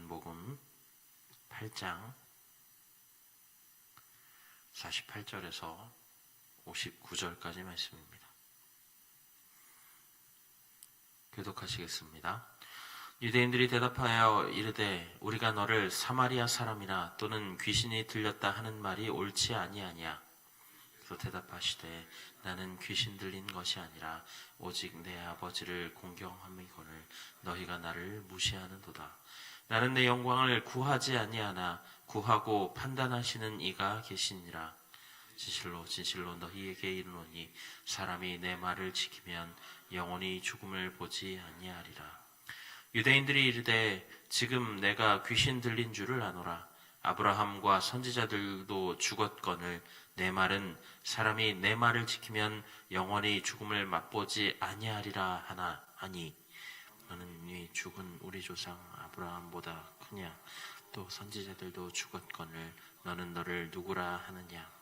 요한복음 8장 48절에서 59절까지 말씀입니다. 교독하시겠습니다. 유대인들이 대답하여 이르되 우리가 너를 사마리아 사람이나 또는 귀신이 들렸다 하는 말이 옳지 아니하냐. 또 대답하시되 나는 귀신 들린 것이 아니라 오직 내 아버지를 공경함이거늘 너희가 나를 무시하는도다. 나는 내 영광을 구하지 아니하나 구하고 판단하시는 이가 계시니라. 진실로 진실로 너희에게 이르노니 사람이 내 말을 지키면 영원히 죽음을 보지 아니하리라. 유대인들이 이르되 지금 내가 귀신 들린 줄을 아노라. 아브라함과 선지자들도 죽었거늘 내 말은 사람이 내 말을 지키면 영원히 죽음을 맛보지 아니하리라 하니 너는 이 죽은 우리 조상 아브라함보다 크냐? 또 선지자들도 죽었거늘 너는 너를 누구라 하느냐?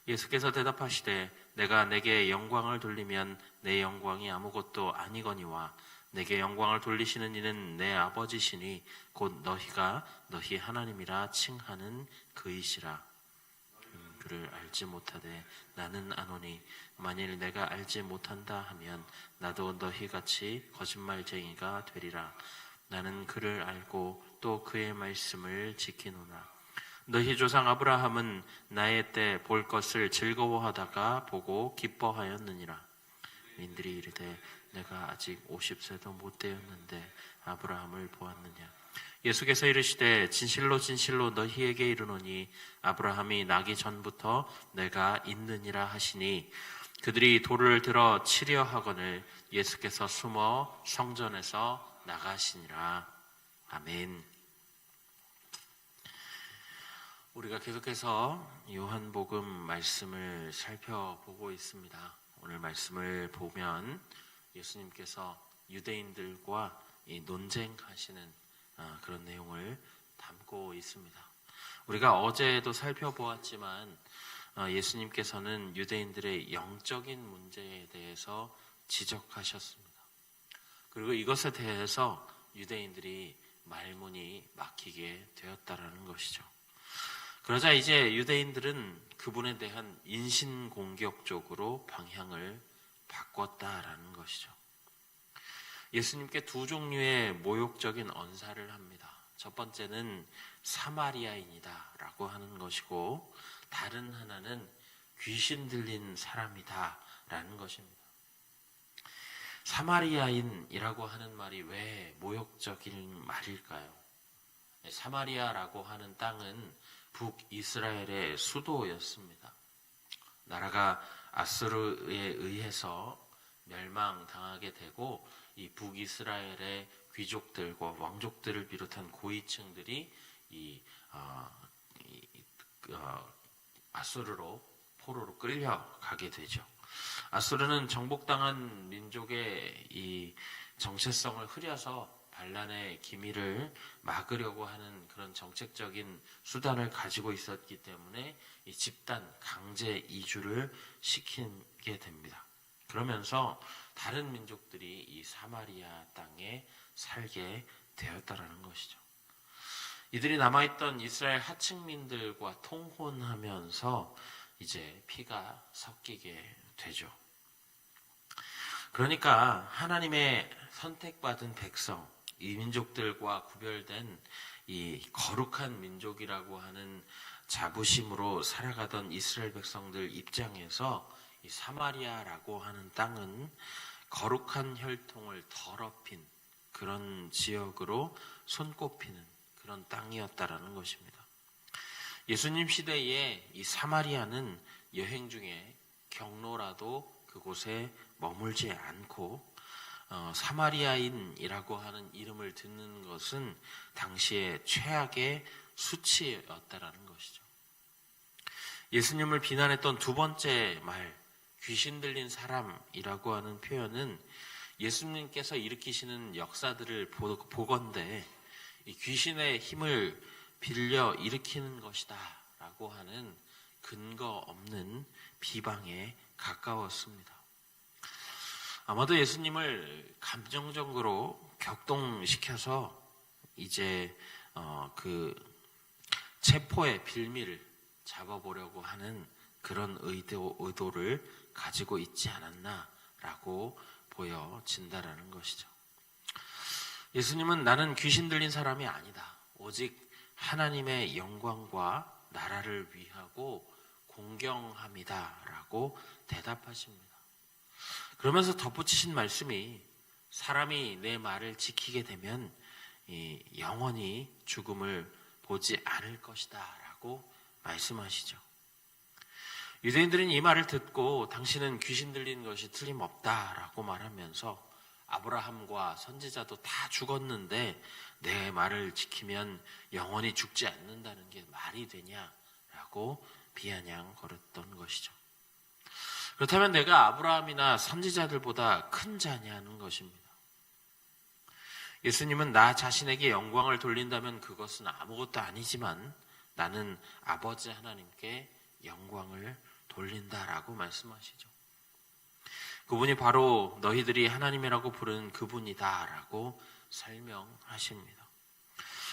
예수께서 대답하시되 내가 내게 영광을 돌리면 내 영광이 아무것도 아니거니와 내게 영광을 돌리시는 이는 내 아버지시니 곧 너희가 너희 하나님이라 칭하는 그이시라. 그를 알지 못하되 나는 아노니 만일 내가 알지 못한다 하면 나도 너희같이 거짓말쟁이가 되리라. 나는 그를 알고 또 그의 말씀을 지키노라. 너희 조상 아브라함은 나의 때 볼 것을 즐거워하다가 보고 기뻐하였느니라. 민들이 이르되 내가 아직 50세도 못 되었는데 아브라함을 보았느냐. 예수께서 이르시되 진실로 진실로 너희에게 이르노니 아브라함이 나기 전부터 내가 있느니라 하시니 그들이 돌을 들어 치려 하거늘 예수께서 숨어 성전에서 나가시니라. 아멘. 우리가 계속해서 요한복음 말씀을 살펴보고 있습니다. 오늘 말씀을 보면 예수님께서 유대인들과 논쟁하시는 그런 내용을 담고 있습니다. 우리가 어제도 살펴보았지만 예수님께서는 유대인들의 영적인 문제에 대해서 지적하셨습니다. 그리고 이것에 대해서 유대인들이 말문이 막히게 되었다라는 것이죠. 그러자 이제 유대인들은 그분에 대한 인신공격적으로 방향을 바꿨다라는 것이죠. 예수님께 두 종류의 모욕적인 언사를 합니다. 첫 번째는 사마리아인이다 라고 하는 것이고 다른 하나는 귀신 들린 사람이다 라는 것입니다. 사마리아인이라고 하는 말이 왜 모욕적인 말일까요? 사마리아라고 하는 땅은 북이스라엘의 수도였습니다. 나라가 아수르에 의해서 멸망당하게 되고 이 북이스라엘의 귀족들과 왕족들을 비롯한 고위층들이 아수르로 포로로 끌려가게 되죠. 아수르는 정복당한 민족의 이 정체성을 흐려서 반란의 기미를 막으려고 하는 그런 정책적인 수단을 가지고 있었기 때문에 이 집단 강제 이주를 시키게 됩니다. 그러면서 다른 민족들이 이 사마리아 땅에 살게 되었다라는 것이죠. 이들이 남아있던 이스라엘 하층민들과 통혼하면서 이제 피가 섞이게 되죠. 그러니까 하나님의 선택받은 백성, 이 민족들과 구별된 이 거룩한 민족이라고 하는 자부심으로 살아가던 이스라엘 백성들 입장에서 이 사마리아라고 하는 땅은 거룩한 혈통을 더럽힌 그런 지역으로 손꼽히는 그런 땅이었다라는 것입니다. 예수님 시대에 이 사마리아는 여행 중에 경로라도 그곳에 머물지 않고 사마리아인이라고 하는 이름을 듣는 것은 당시의 최악의 수치였다라는 것이죠. 예수님을 비난했던 두 번째 말, 귀신 들린 사람이라고 하는 표현은 예수님께서 일으키시는 역사들을 보건대 이 귀신의 힘을 빌려 일으키는 것이다 라고 하는 근거 없는 비방에 가까웠습니다. 아마도 예수님을 감정적으로 격동시켜서 이제 그 체포의 빌미를 잡아보려고 하는 그런 의도를 가지고 있지 않았나라고 보여진다라는 것이죠. 예수님은 나는 귀신 들린 사람이 아니다. 오직 하나님의 영광과 나라를 위하고 공경함이다라고 대답하십니다. 그러면서 덧붙이신 말씀이 사람이 내 말을 지키게 되면 영원히 죽음을 보지 않을 것이다 라고 말씀하시죠. 유대인들은 이 말을 듣고 당신은 귀신 들린 것이 틀림없다 라고 말하면서 아브라함과 선지자도 다 죽었는데 내 말을 지키면 영원히 죽지 않는다는 게 말이 되냐라고 비아냥거렸던 것이죠. 그렇다면 내가 아브라함이나 선지자들보다 큰 자냐는 것입니다. 예수님은 나 자신에게 영광을 돌린다면 그것은 아무것도 아니지만 나는 아버지 하나님께 영광을 돌린다라고 말씀하시죠. 그분이 바로 너희들이 하나님이라고 부르는 그분이다라고 설명하십니다.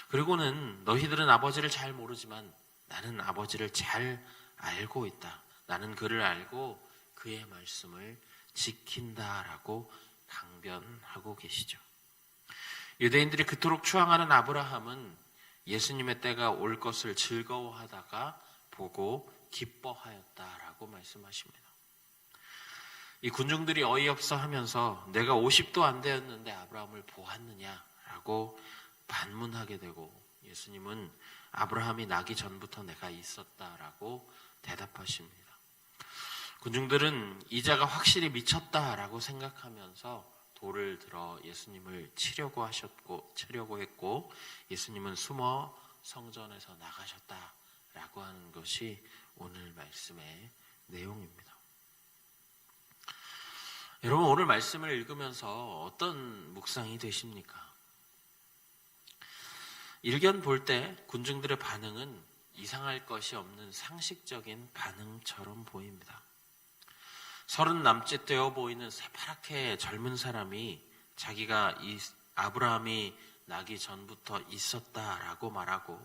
그리고는 너희들은 아버지를 잘 모르지만 나는 아버지를 잘 알고 있다. 나는 그를 알고 그의 말씀을 지킨다라고 강변하고 계시죠. 유대인들이 그토록 추앙하는 아브라함은 예수님의 때가 올 것을 즐거워하다가 보고 기뻐하였다라고 말씀하십니다. 이 군중들이 어이없어 하면서 내가 50도 안 되었는데 아브라함을 보았느냐라고 반문하게 되고 예수님은 아브라함이 나기 전부터 내가 있었다라고 대답하십니다. 군중들은 이자가 확실히 미쳤다라고 생각하면서 돌을 들어 예수님을 치려고 했고 예수님은 숨어 성전에서 나가셨다라고 하는 것이 오늘 말씀의 내용입니다. 여러분, 오늘 말씀을 읽으면서 어떤 묵상이 되십니까? 일견 볼 때 군중들의 반응은 이상할 것이 없는 상식적인 반응처럼 보입니다. 30 남짓 되어 보이는 새파랗게 젊은 사람이 자기가 아브라함이 나기 전부터 있었다라고 말하고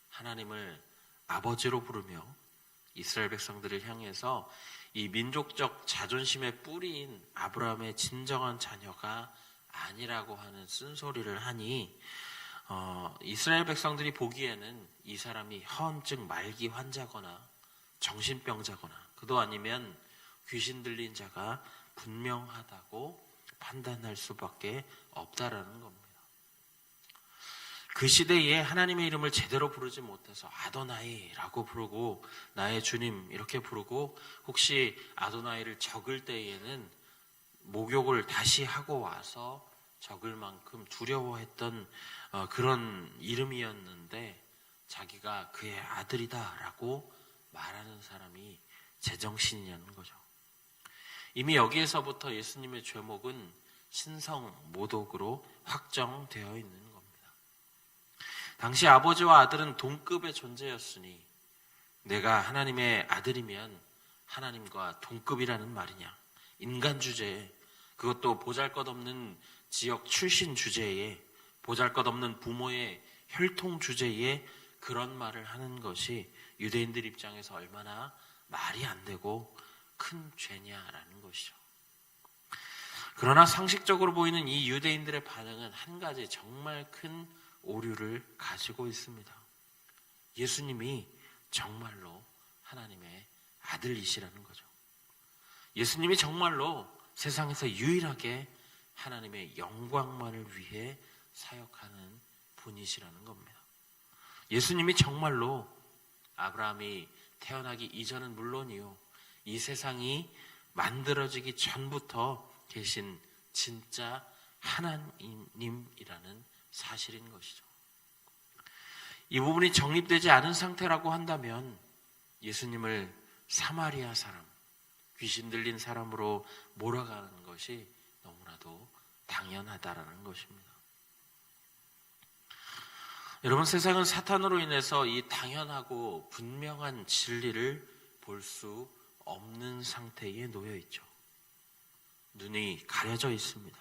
하나님을 아버지로 부르며 이스라엘 백성들을 향해서 이 민족적 자존심의 뿌리인 아브라함의 진정한 자녀가 아니라고 하는 쓴소리를 하니 이스라엘 백성들이 보기에는 이 사람이 허언증 말기 환자거나 정신병자거나 그도 아니면 귀신 들린 자가 분명하다고 판단할 수밖에 없다라는 겁니다. 그 시대에 하나님의 이름을 제대로 부르지 못해서 아도나이라고 부르고 나의 주님 이렇게 부르고 혹시 아도나이를 적을 때에는 목욕을 다시 하고 와서 적을 만큼 두려워했던 그런 이름이었는데 자기가 그의 아들이다라고 말하는 사람이 제정신이냐는 거죠. 이미 여기에서부터 예수님의 죄목은 신성모독으로 확정되어 있는 겁니다. 당시 아버지와 아들은 동급의 존재였으니 내가 하나님의 아들이면 하나님과 동급이라는 말이냐. 인간 주제에 그것도 보잘것없는 지역 출신 주제에 보잘것없는 부모의 혈통 주제에 그런 말을 하는 것이 유대인들 입장에서 얼마나 말이 안 되고 큰 죄냐라는 것이죠. 그러나 상식적으로 보이는 이 유대인들의 반응은 한 가지 정말 큰 오류를 가지고 있습니다. 예수님이 정말로 하나님의 아들이시라는 거죠. 예수님이 정말로 세상에서 유일하게 하나님의 영광만을 위해 사역하는 분이시라는 겁니다. 예수님이 정말로 아브라함이 태어나기 이전은 물론이요, 이 세상이 만들어지기 전부터 계신 진짜 하나님이라는 사실인 것이죠. 이 부분이 정립되지 않은 상태라고 한다면 예수님을 사마리아 사람, 귀신 들린 사람으로 몰아가는 것이 너무나도 당연하다라는 것입니다. 여러분, 세상은 사탄으로 인해서 이 당연하고 분명한 진리를 볼 수 없는 상태에 놓여 있죠. 눈이 가려져 있습니다.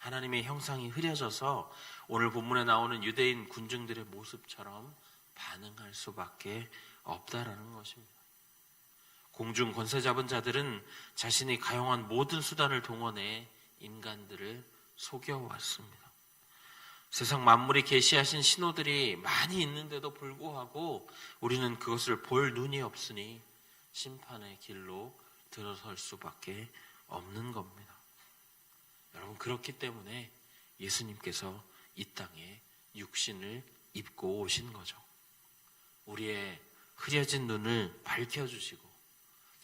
하나님의 형상이 흐려져서 오늘 본문에 나오는 유대인 군중들의 모습처럼 반응할 수밖에 없다라는 것입니다. 공중 권세 잡은 자들은 자신이 가용한 모든 수단을 동원해 인간들을 속여왔습니다. 세상 만물이 계시하신 신호들이 많이 있는데도 불구하고 우리는 그것을 볼 눈이 없으니 심판의 길로 들어설 수밖에 없는 겁니다. 여러분, 그렇기 때문에 예수님께서 이 땅에 육신을 입고 오신 거죠. 우리의 흐려진 눈을 밝혀주시고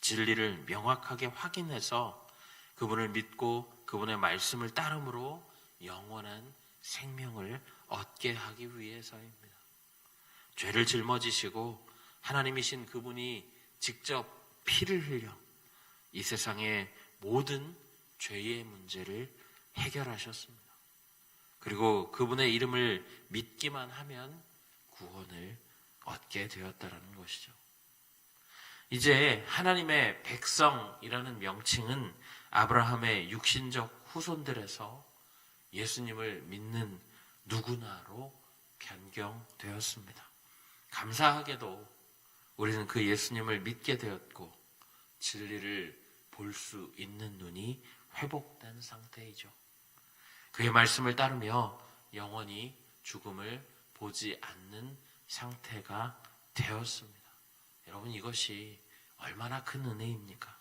진리를 명확하게 확인해서 그분을 믿고 그분의 말씀을 따름으로 영원한 생명을 얻게 하기 위해서입니다. 죄를 짊어지시고 하나님이신 그분이 직접 피를 흘려 이 세상의 모든 죄의 문제를 해결하셨습니다. 그리고 그분의 이름을 믿기만 하면 구원을 얻게 되었다라는 것이죠. 이제 하나님의 백성이라는 명칭은 아브라함의 육신적 후손들에서 예수님을 믿는 누구나로 변경되었습니다. 감사하게도 우리는 그 예수님을 믿게 되었고 진리를 볼 수 있는 눈이 회복된 상태이죠. 그의 말씀을 따르며 영원히 죽음을 보지 않는 상태가 되었습니다. 여러분, 이것이 얼마나 큰 은혜입니까?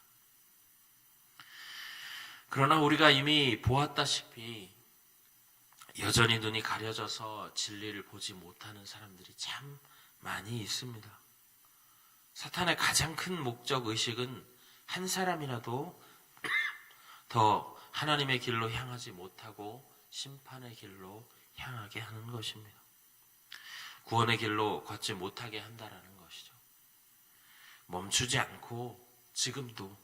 그러나 우리가 이미 보았다시피 여전히 눈이 가려져서 진리를 보지 못하는 사람들이 참 많이 있습니다. 사탄의 가장 큰 목적 의식은 한 사람이라도 더 하나님의 길로 향하지 못하고 심판의 길로 향하게 하는 것입니다. 구원의 길로 걷지 못하게 한다라는 것이죠. 멈추지 않고 지금도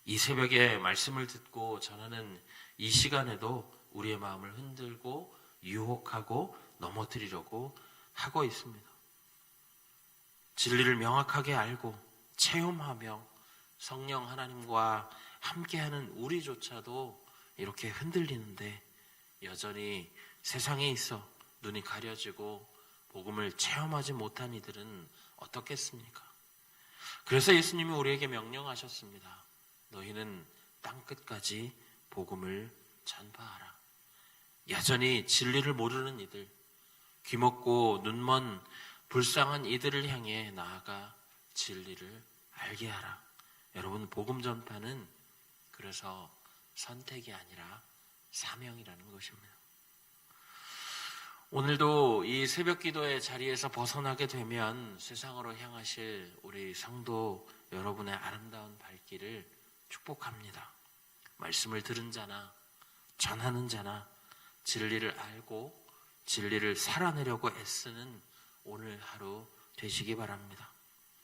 이 새벽에 말씀을 듣고 전하는 이 시간에도 우리의 마음을 흔들고 유혹하고 넘어뜨리려고 하고 있습니다. 진리를 명확하게 알고 체험하며 성령 하나님과 함께하는 우리조차도 이렇게 흔들리는데 여전히 세상에 있어 눈이 가려지고 복음을 체험하지 못한 이들은 어떻겠습니까? 그래서 예수님이 우리에게 명령하셨습니다. 너희는 땅끝까지 복음을 전파하라. 여전히 진리를 모르는 이들, 귀먹고 눈먼 불쌍한 이들을 향해 나아가 진리를 알게 하라. 여러분, 복음 전파는 그래서 선택이 아니라 사명이라는 것입니다. 오늘도 이 새벽 기도의 자리에서 벗어나게 되면 세상으로 향하실 우리 성도 여러분의 아름다운 발길을 축복합니다. 말씀을 들은 자나 전하는 자나 진리를 알고 진리를 살아내려고 애쓰는 오늘 하루 되시기 바랍니다.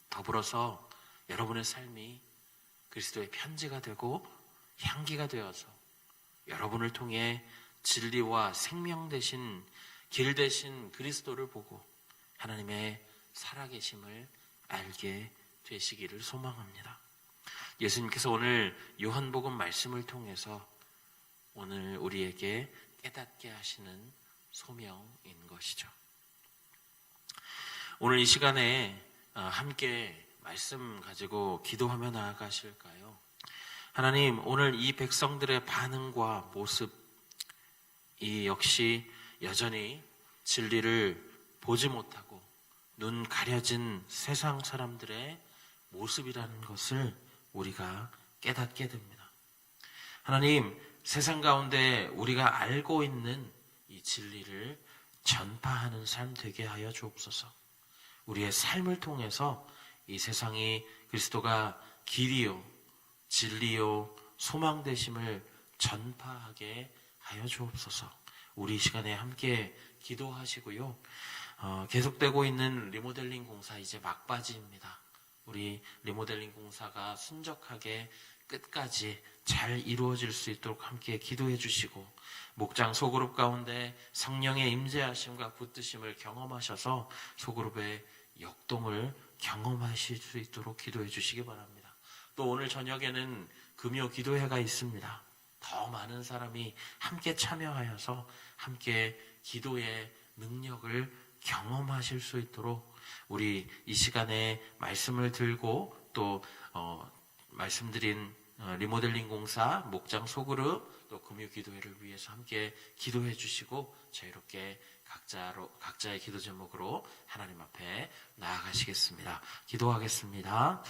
더불어서 여러분의 삶이 그리스도의 편지가 되고 향기가 되어서 여러분을 통해 진리와 생명 되신 길 되신 그리스도를 보고 하나님의 살아계심을 알게 되시기를 소망합니다. 예수님께서 오늘 요한복음 말씀을 통해서 오늘 우리에게 깨닫게 하시는 소명인 것이죠. 오늘 이 시간에 함께 말씀 가지고 기도하며 나아가실까요? 하나님, 오늘 이 백성들의 반응과 모습, 이 역시 여전히 진리를 보지 못하고 눈 가려진 세상 사람들의 모습이라는 것을 우리가 깨닫게 됩니다. 하나님, 세상 가운데 우리가 알고 있는 이 진리를 전파하는 삶 되게 하여 주옵소서. 우리의 삶을 통해서 이 세상이 그리스도가 길이요, 진리요, 소망 되심을 전파하게 하여 주옵소서. 우리 시간에 함께 기도하시고요. 계속되고 있는 리모델링 공사 이제 막바지입니다. 우리 리모델링 공사가 순적하게 끝까지 잘 이루어질 수 있도록 함께 기도해 주시고 목장 소그룹 가운데 성령의 임재하심과 붙드심을 경험하셔서 소그룹의 역동을 경험하실 수 있도록 기도해 주시기 바랍니다. 또 오늘 저녁에는 금요 기도회가 있습니다. 더 많은 사람이 함께 참여하여서 함께 기도의 능력을 경험하실 수 있도록 우리 이 시간에 말씀을 들고 또 말씀드린 리모델링 공사, 목장 소그룹, 또 금요기도회를 위해서 함께 기도해 주시고 자유롭게 각자의 기도 제목으로 하나님 앞에 나아가시겠습니다. 기도하겠습니다.